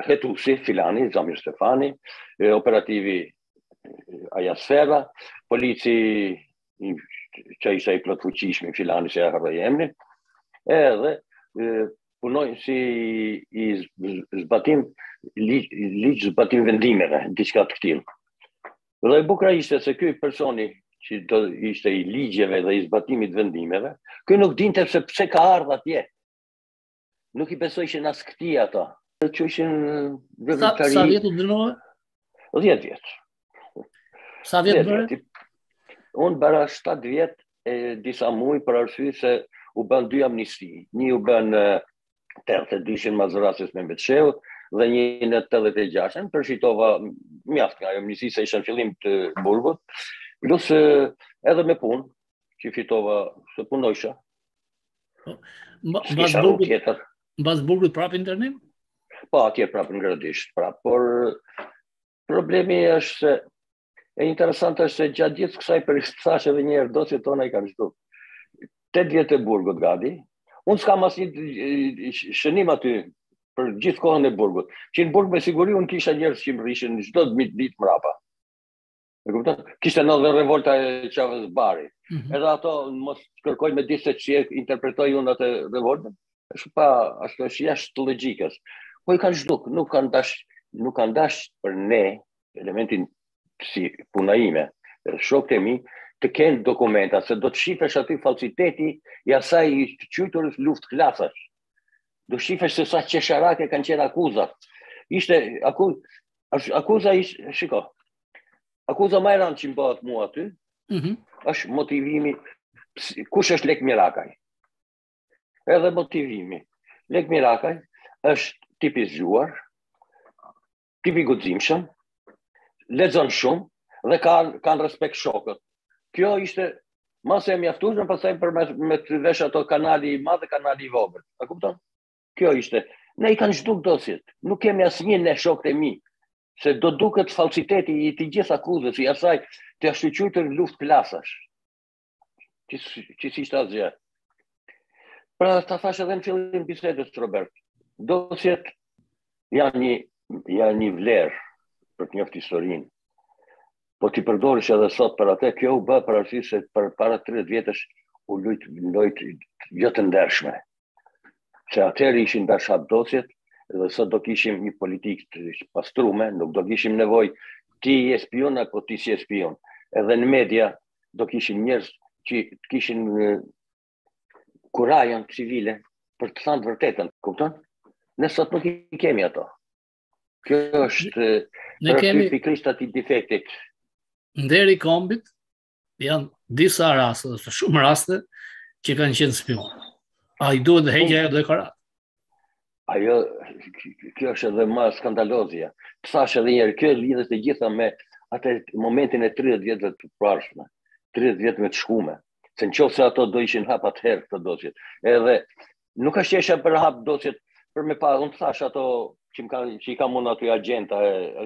hetuesi Filani, Zamir Stefani, operativi Ajasfera, polici që ishte i plotfuqishëm Filani se harroi emrin, edhe punojnë si i zbatim ligj zbatim vendimeve, diçka të tillë. Dhe bukra ishte se ky personi që do ishte i ligjeve dhe i zbatimit vendimeve, ky nuk dinte se pse ka ardhur atje. Nuk i besojshin as këtij ata. Që ishin veprimtari. Sa vjet u dënove? 10 vjet. Sa vjet bëre? Unë bëra 7 vjet e disa muaj për arsye se u bën 2 amnisti. Një u bën 82-shin mazurasis me Mbetsheu dhe një në 86-ën, përfitova mjaft nga amnistia se isha në fillim të burgut. Plus edhe me punë, që fitova se punojsha. Mbas burgut prapë internim? Po, atje prapë në Gradisht, prapë. Por problemi është se, e interesante është se gjatë gjithë kësaj përkthashe edhe njerë dosjet tona i kanë shtu. 8 vjetë e burgut gati. Unë s'kam asnjë shënim aty për gjithë kohën e burgut. Që në burg me siguri unë kisha njerëz që më rishin çdo ditë mrapa. Kishte edhe revolta e Qavëtbarit. Edhe ato mos kërkojnë me di se që interpretoj unë atë revoltën. Ashtu është jashtë logjikës. Po i kanë zhduk, nuk kanë dash për ne, elementin si puna ime, shokët e mi, të kenë dokumenta, se do të shifesh aty falsiteti i asaj të qyturës luftë klasash. Do shifesh se sa qesharake kanë qenë akuzat. Ishte akuza ishte, shiko, akuza më e rëndë që më bëhet mua aty, është motivimi, kush është Lek Mirakaj. Edhe motivimi. Lek Mirakaj është tipi zgjuar, tipi guximshëm, lexon shumë dhe kanë respekt shokët. Kjo ishte mase e mjaftueshme, pastaj për me të vesh ato kanali i madh dhe kanali i vogël. A kupton? Kjo ishte. Ne i kanë zhduk dosjet. Nuk kemi asnjë në shokët e mi. Se do duket falsiteti i të gjithë akuzës, i asaj të shqyqytur luftë klasash. Që si ishte asgjë. Pra ta thash edhe në fillim bisedës, Robert, dosjet janë një vlerë për të njoftë historinë. Po ti përdorish edhe sot për atë, kjo u bë për arsye se për para 30 vjetësh u lujt jo të ndershme. Se atëherë ishin dashap dosjet, dhe sot do kishim një politikë të pastrume, nuk do kishim nevojë ti je spion apo ti si je spion. Edhe në media do kishim njerëz që kishin kurajën civile për të thënë vërtetën, kupton? Ne sot nuk i kemi ato. Kjo është pikërisht aty defektit. Deri kombit janë disa raste, ose shumë raste që kanë qenë spion. Ai duhet të heqë ajo deklarat. Ajo, kjo është edhe më skandalozja. Të thash edhe njerë, kjo lidhet e gjitha me atë momentin e 30 vjetëve të prashme, 30 vjetëve të shkume. Se në qoftë se ato do ishin hap atëherë këtë dosjet. Edhe nuk është qesha për hap dosjet, për me pa, unë të thash ato që i kam unë aty agenta,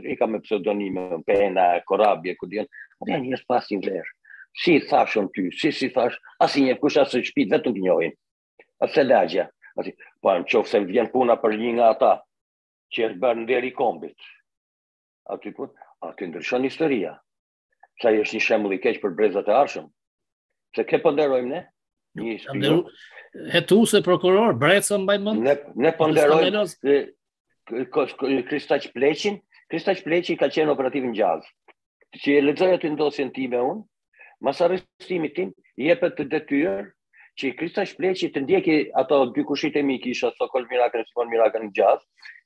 i kam me pseudonime, Pena, Korabje, ku dion, atë janë njërës pas një vlerë. Si thashon ty, si thash, asi një kush asë shpit, vetëm të njohin. Asë lagja. Po në qoftë se vjen puna për një nga ata, që është bërë në deri kombit. Aty ndryshon historia. Sa është një shembull i keq për brezat e arshëm. Se ke ponderojmë ne? Hetuse prokuror, breca mbaj mend. Ne ponderojmë Kristaq Pleqin. Kristaq Pleqi ka qenë operativ në Gjaz. Që e lexoj aty ndosjen time unë, mas arrestimit tim, jepet të detyrë që Kristaq Pleqi të ndjeki ato dy kushit e mi kisha Sokol Mirakën e Simon Mirakën në Gjaz,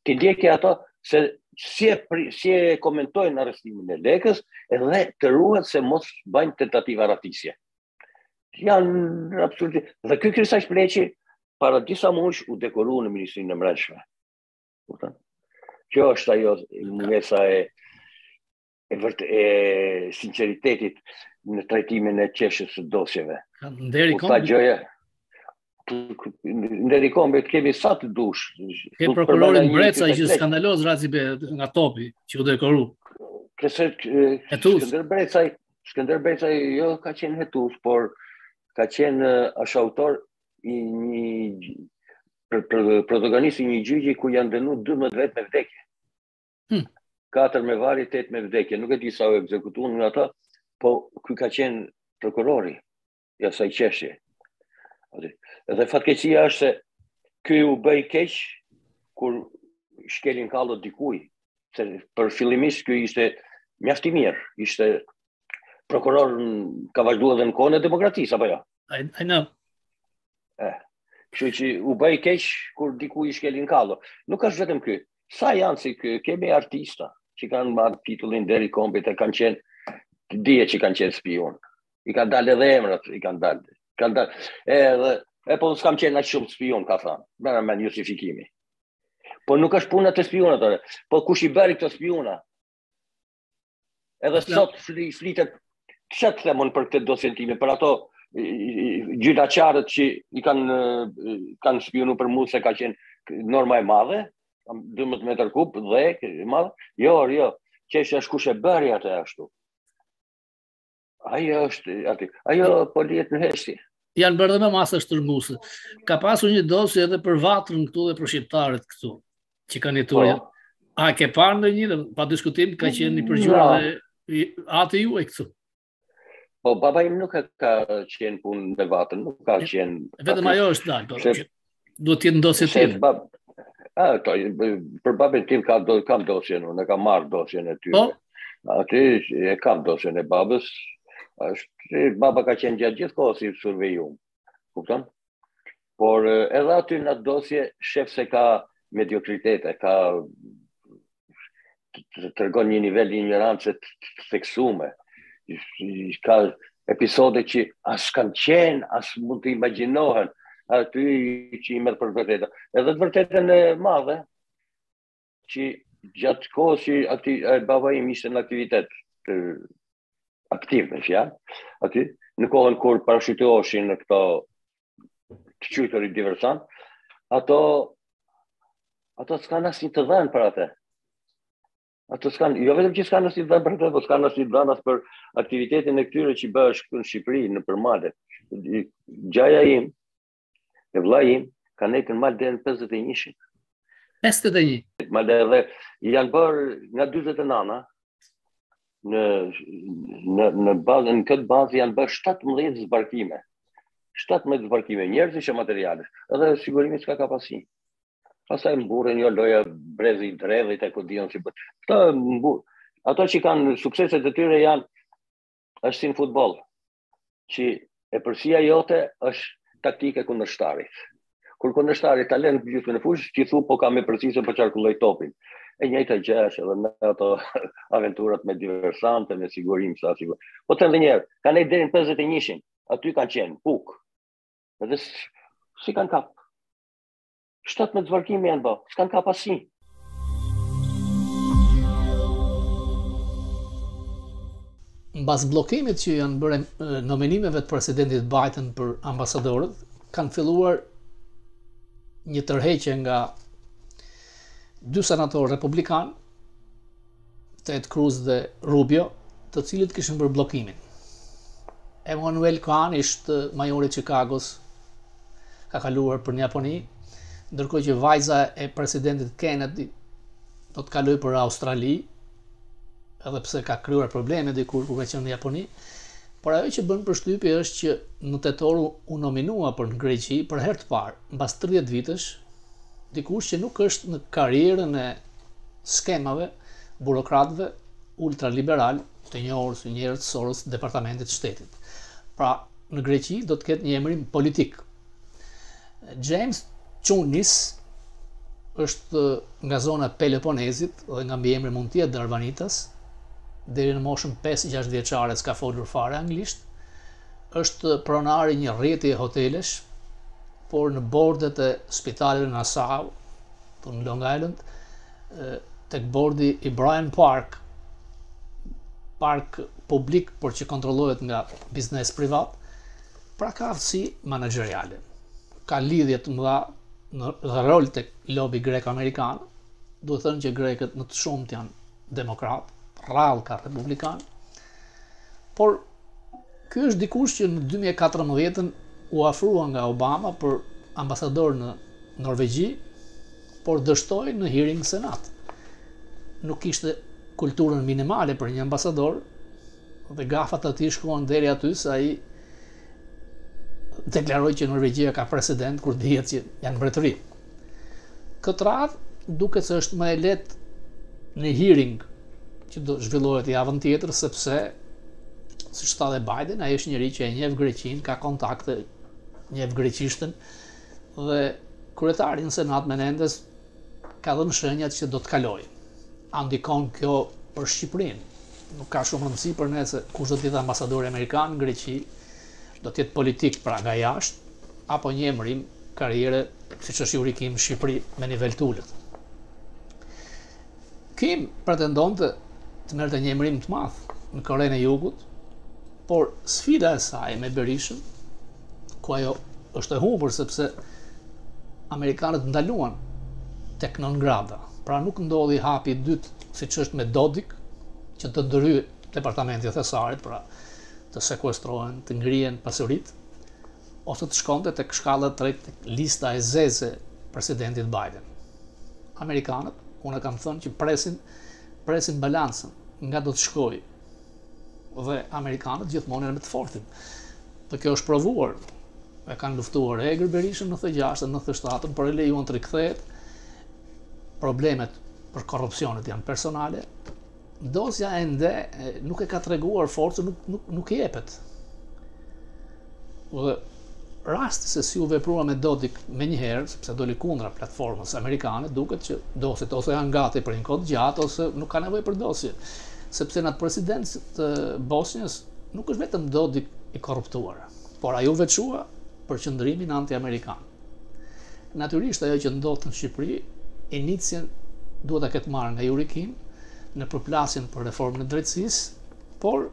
të ndjeki ato se si e komentojnë arrestimin e Lekës edhe të ruhet se mos bajnë tentativa ratisje. Janë absolutisht. Dhe ky Kristaq Pleqi para disa muaj u dekoru në Ministrinë e Mbrojtësisë. Kjo është ajo mungesa e sinceritetit në trajtimin e qeshjes së dosjeve. Deri kombit. Deri kombit kemi sa të dush. Ke prokurorin Breca që skandaloz Razibe nga topi, që u dekoru. Skënder Breca jo ka qenë hetus, por ka qenë ashautor i një protagonist i një gjyqi ku janë dënuar 12 vet me vdekje. 4 me varje, 8 me vdekje. Nuk e di sa u ekzekutuan nga ata, po ky ka qenë prokurori i asaj qeshje. Edhe fatkeqësia është se ky u bëi keq kur shkelin kallët dikuj. Se për fillimisht ky ishte mjaft i mirë, ishte prokuror, ka vazhduar edhe në kohën e demokracisë apo jo? I know. Kështu që u bëj keq kur dikuj i shkelin kallë. Nuk është vetëm ky. Sa janë si ky, kemi artista që kanë marrë titullin deri kombit e kanë qenë, dije që kanë qenë spion. I kanë dalë edhe emrat, i kanë dalë. Edhe po s'kam qenë aq shumë spion, ka thënë. Merr me justifikimi. Po nuk është puna të spionat, po kush i bëri këto spiona? Edhe sot flitet, çfarë themon për këtë dosjen time, për ato gjyqtarët që i kanë spionu për mua se ka qenë norma e madhe, 12 metër kub, dhe e madhe. Jo, qeshja është kush e bëri atë ashtu. Ajo është aty. Ajo po lihet në heshtje. Janë bërë dhe me masa shtërnguese. Ka pasur një dosje edhe për Vatrën këtu dhe për shqiptarët këtu, që kanë jetuar. A ke parë ndonjë, pa diskutim, ka qenë një përgjyrë dhe atë ju e këtu? Po, baba im nuk ka qenë punë me Vatrën, nuk ka qenë... Vetëm ajo është dalë, duhet t'jetë ndosje tjetër. Për babën tim kam dosjen, unë kam marrë dosjen e tyre. Aty e kam dosjen e babës. Baba ka qenë gjatë gjithë kohës i survejum. Kupton? Por edhe aty në dosje shef se ka mediokritete, të tregon një nivel ignorance të theksuar. Ka episode që as kanë qenë, as mund të imagjinohen aty që i merr për vërtetë. Edhe të vërtetën e madhe që gjatë kohës që baba im ishte në aktivitet aktiv me fjalë, aty në kohën kur parashitoheshin në këto të qytetarë diversant, ato s'kan asnjë të dhënë për atë. Ato s'kan, jo vetëm që s'kan asnjë të dhënë për atë, po s'kan asnjë të dhënë as për aktivitetin e këtyre që bëhesh këtu në Shqipëri, në përmale. Gjaja im, e vlla im, kanë nejtë në mal deri në 51. 51. Malë edhe janë bërë nga 40 nana, në këtë bazë janë bërë 17 zbarkime. 17 zbarkime, njerëz ishe materiale, edhe sigurimi s'ka kapasi. Pastaj mburren jo loja brezi i dredhit e kodion si bërë. Ato që kanë sukseset e tyre është si në futboll, që e përsia jote është taktike kundërshtarit. Kur kundërshtari talent gjysmën e fushës, ti thu po ka me përcisë po qarkulloj topin. E njëjta gjë është edhe me ato aventurat me diversante, me sigurim sa sigur. Po të ndonjëherë, kanë nejtë deri në 51-shin, aty kanë qenë puk. Edhe si kanë kap. 17 zvarkime janë bë, s'kan kap asnjë. Mbas bllokimit që janë bërë nominimeve të presidentit Biden për ambasadorët, kanë filluar një tërheqje nga 2 senatorë republikan, Ted Cruz dhe Rubio, të cilët kishin bërë bllokimin. Emmanuel Khan ishte majori i Chicagos, ka kaluar për në Japoni, ndërkohë që vajza e presidentit Kennedy do të kalojë për Australi, edhe pse ka krijuar probleme dikur kur ka qenë në Japoni. Por ajo që bën përshtypje është që në tetor u nominua për në Greqi për herë të parë, mbas 30 vitesh, dikush që nuk është në karrierën e skemave burokratëve ultraliberal të njohur si njerëz të Soros të Departamentit të Shtetit. Pra, në Greqi do të ketë një emrim politik. James Chunis është nga zona Peloponezit dhe nga mbiemri mund të jetë Darbanitas. Deri në moshën 5-6 vjeçare s'ka folur fare anglisht. Është pronari një rrjeti e hotelesh, por në bordet e spitalit Nassau, në Long Island, tek bordi i Bryant Park, park publik por që kontrollohet nga biznes privat, pra ka aftësi manageriale. Ka lidhje të mëdha dhe rol tek lobi grek-amerikan, duhet thënë që grekët në të shumt janë demokrat, rrallë ka republikan, por ky është dikush që në 2014 u ofrua nga Obama për ambasador në Norvegji, por dështoi në hearing senat. Nuk kishte kulturën minimale për një ambasador, dhe gafat atij shkuan deri aty se ai deklaroi që Norvegjia ka president kur dihet që janë mbretëri. Këtë radhë duket se është më e lehtë në hearing që do zhvillohet javën tjetër, sepse siç tha dhe Biden, ai është njëri që e njeh Greqinë, ka kontakte, njeh greqishtën, dhe kryetari në Senat Menendez ka dhënë shenjat që do të kalojë. A ndikon kjo për Shqipërinë? Nuk ka shumë rëndësi për ne se kush do të jetë ambasadori amerikan në Greqi, do të jetë politik pra nga jashtë, apo një emërim karriere siç është Yuri Kim në Shqipëri me nivel të ulët. Kim pretendonte të merrte një emërim të madh në Korenë e Jugut, por sfida e saj me Berishën, ku ajo është e humbur sepse amerikanët ndaluan tek non grata, pra nuk ndodhi hapi i dytë siç është me Dodik, që të ndërhyjë departamenti i thesarit, pra të sekuestrohen, të ngrihen pasuritë, ose të shkonte tek shkalla e tretë tek lista e zezë e presidentit Biden. Amerikanët, unë kam thënë që presin balancën nga do të shkojë, dhe amerikanët gjithmonë janë me të fortin. Dhe kjo është provuar. E kanë luftuar egër Berishën në 96, në 97, por e lejuan të rikthehet. Problemet për korrupsionet janë personale. Dosja ende nuk e ka treguar forcën, nuk jepet. Dhe rasti se si u veprua me Dodik me njëherë, sepse doli kundra platformës amerikane, duket që dosit ose janë gati për një kohë gjatë ose nuk ka nevojë për dosje. Sepse në atë presidencë të Bosnjës nuk është vetëm Dodik i korruptuar, por ai u veçua për qëndrimin anti-amerikan. Natyrisht ajo që ndodh në Shqipëri, inicien duhet ta ketë marrë nga Jurikin në përplasjen për reformën e drejtësisë, por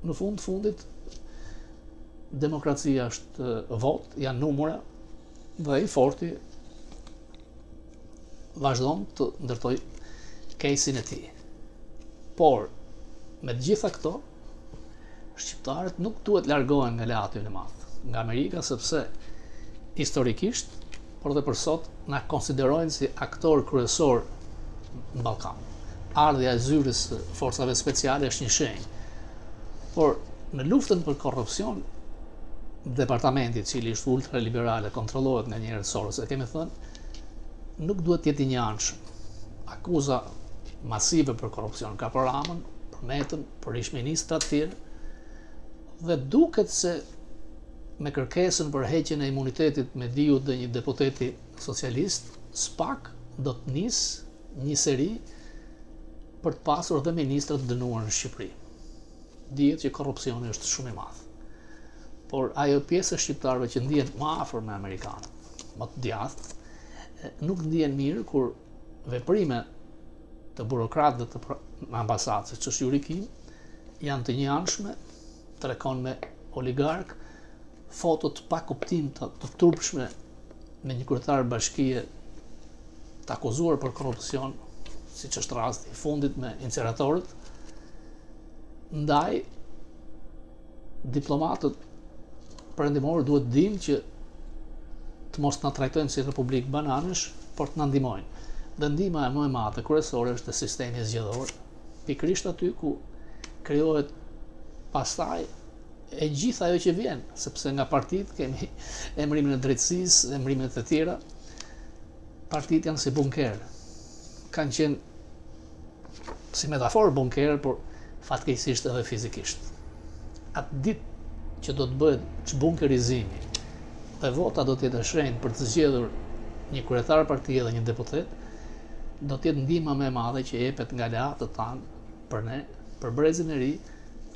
në fundit demokracia është vot, janë numra dhe i forti vazhdon të ndërtoj kesin e tij. Por me të gjitha këto, shqiptarët nuk duhet largohen nga lati në madh, nga Amerika, sepse historikisht, por dhe për sot, na konsiderojnë si aktor kryesor në Ballkan. Ardhja e zyrës së forcave speciale është një shenjë. Por në luftën për korrupsion, departamenti i cili është ultraliberal e kontrollohet nga njerëz Soros, e kemi thënë, nuk duhet të jetë i njanshëm. Akuza masive për korrupsion ka për Ramën, për Metën, për ish-ministrat të tjerë, dhe duket se me kërkesën për heqjen e imunitetit me diut dhe një deputeti socialist, SPAK do të nisë një seri për të pasur dhe ministrat dënuar në Shqipëri. Dihet që korrupsioni është shumë i madh. Por ajo pjesë e shqiptarëve që ndihen më afër me amerikanët, më të djathtë, nuk ndihen mirë kur veprime të burokratëve të ambasadës, që është Jurikin, janë të njanshme, trekon me oligark, foto të pa kuptim të turpshme me një kryetar bashkie të akuzuar për korrupsion, siç është rasti i fundit me incineratorët. Ndaj diplomatët perëndimorë duhet dinë që të mos na trajtojnë si republikë bananësh, por të na ndihmojnë. Dhe ndihma më e madhe kryesore është te sistemi zgjedhor, pikërisht aty ku krijohet pastaj e gjithë ajo që vjen, sepse nga partitë kemi emrimin e drejtësisë, emrimet e tjera. Partitë janë si bunker. Kanë qenë si metaforë bunker, por fatkeqësisht edhe fizikisht. Atë ditë që do të bëhet çbunkerizimi dhe vota do të jetë e shenjtë për të zgjedhur një kryetar partie dhe një deputet, do të jetë ndihma më e madhe që jepet nga leatët tanë për ne, për brezin e ri,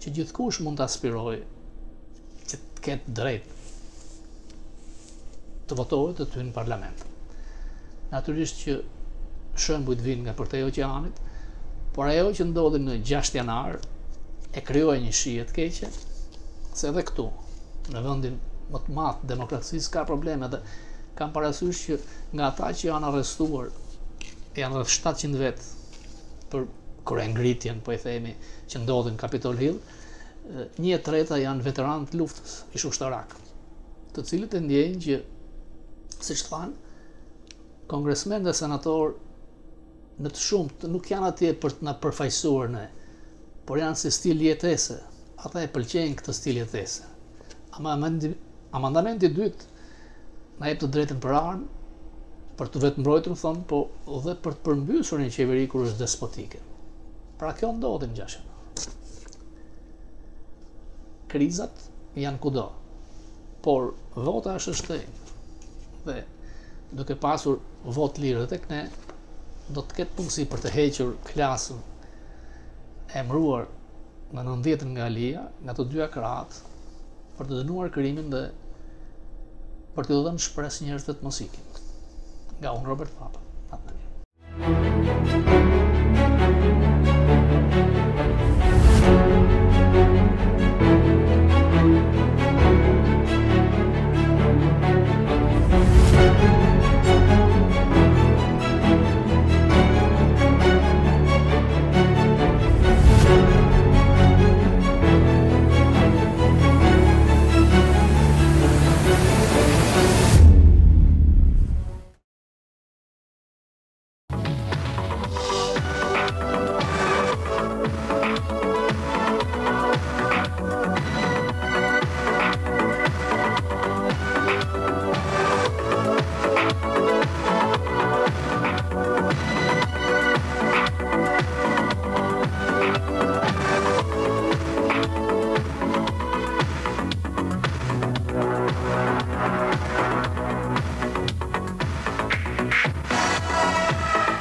që gjithkush mund të aspirojë që të ketë drejt të votohet të ty në parlament. Natyrisht që shembujt vinë nga përtej oqeanit, por ajo që ndodhi në 6 janar e krijoi një shije të keqe, se edhe këtu, në vendin më të madh të demokracisë ka probleme dhe kam parasysh që nga ata që janë arrestuar janë rreth 700 vet për ngritjen, po i themi, që ndodhin në Capitol Hill, 1/3 janë veteranë të luftës ish ushtarak, të cilët e ndjejnë që, siç thanë, kongresmen dhe senator në të shumtë nuk janë atje për të na përfaqësuar ne, por janë si stil jetese. Ata e pëlqejnë këtë stil jetese. Amandamenti i dytë na jep të drejtën për armë, për të vetë mbrojtur, thonë, po dhe për të përmbysur një qeveri kur është despotike. Pra kjo ndodhi në 6 janar. Krizat janë kudo, por vota është e shtrenjtë. Dhe duke pasur votë lirë tek ne, do të ketë punësi për të hequr klasën e emëruar në 90 nga Alia, nga të dyja krahët, për të dënuar krimin dhe për të dhënë shpresë njerëzve të mos ikin. Nga unë, Robert Papa.